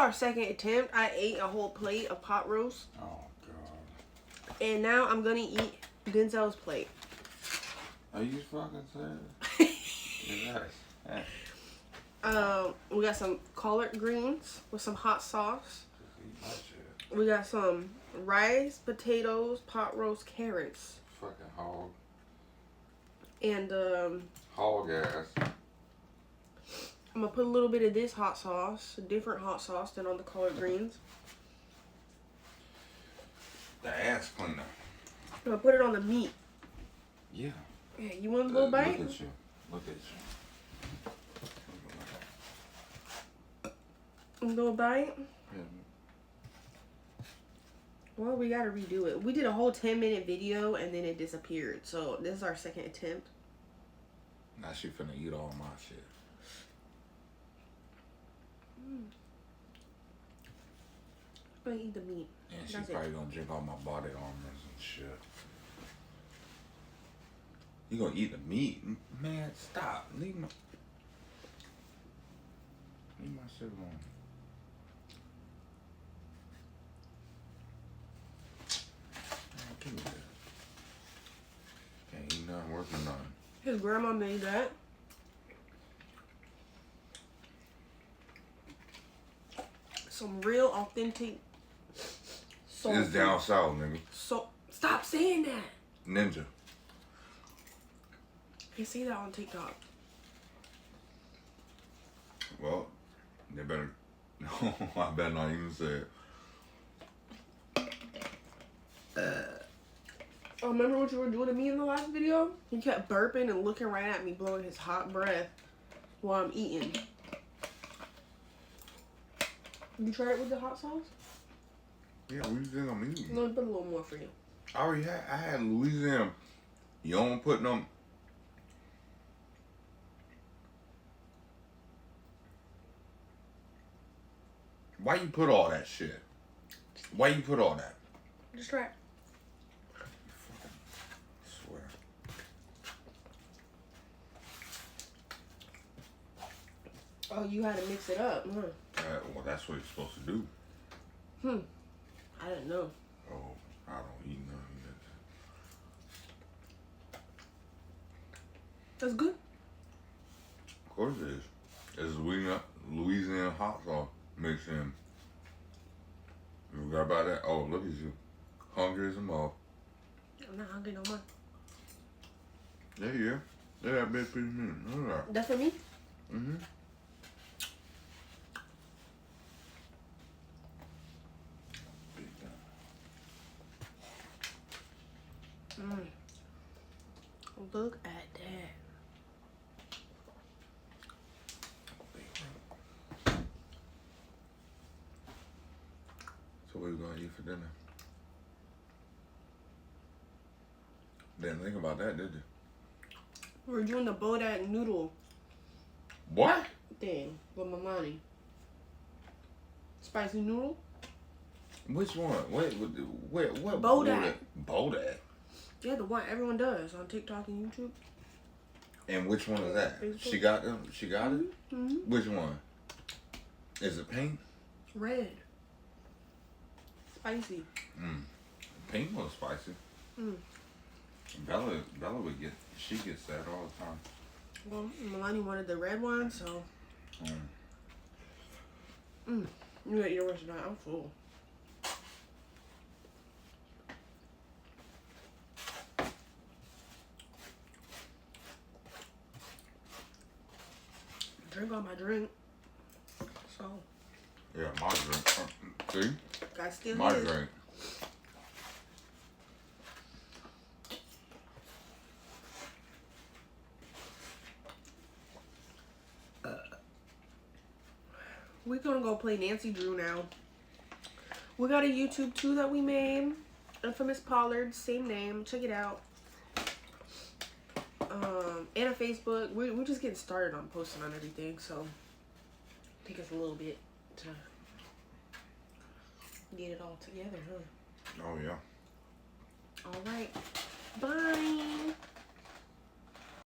our second attempt. I ate a whole plate of pot roast. Oh, God. And now I'm going to eat Denzel's plate. Are you fucking serious? Yes. We got some collard greens with some hot sauce. We got some rice, potatoes, pot roast, carrots. Fucking hog. And, hog ass. I'm gonna put a little bit of this hot sauce, a different hot sauce than on the collard greens. The ass cleaner. I'm gonna put it on the meat. Yeah. Yeah, you want a little bite? Look at you. Look at you. A little bite? Yeah. Well, we gotta redo it. We did a whole 10-minute video and then it disappeared. So this is our second attempt. Now she finna eat all my shit. I'm gonna eat the meat. And she's probably gonna drink all my body armors and shit. You gonna eat the meat? Man, stop. Leave my shit alone. Man, give me that. Can't eat nothing worth nothing. His grandma made that. Some real authentic soul It's food. down south, nigga. So stop saying that. Ninja. They say that on TikTok. Well, they better. No, I better not even say it. Oh, remember what you were doing to me in the last video? He kept burping and looking right at me, blowing his hot breath while I'm eating. You try it with the hot sauce? Yeah, what do you think I'm eating? Let me put a little more for you. I had Louisiana. You don't put them. Why you put all that shit? Why you put all that? Just try it. I swear. Oh, you had to mix it up, huh? Well, that's what you're supposed to do. I didn't know. Oh, I don't eat none of That's good. that. Of course it is. It's Louisiana hot sauce mixed in. You forgot about that? Oh, look at you. Hungry as a mother. I'm not hungry no more. Yeah. Yeah, that bitch pretty mean. All right. That's for me? Mm-hmm. Look at that. So what are you gonna eat for dinner? Didn't think about that, did you? We're doing the Bodak noodle What? thing with my mommy. Spicy noodle? Which one? Wait, what? Bodak. Bodak. Yeah, the one everyone does on TikTok and YouTube. And which one is that? Facebook. She got them? She got it? Mm-hmm. Which one? Is it pink? Red. Spicy. Pink was spicy. Bella would she gets that all the time. Well, Melanie wanted the red one, so. You gotta eat the rest of that. I'm full. Drink on my drink. So. Yeah, my drink. See? Got still My his. drink. We're gonna go play Nancy Drew now. We got a YouTube too that we made. Infamous Pollard, same name. Check it out. And a Facebook. We're just getting started on posting on everything, so take us a little bit to get it all together, huh? Oh yeah. All right. Bye.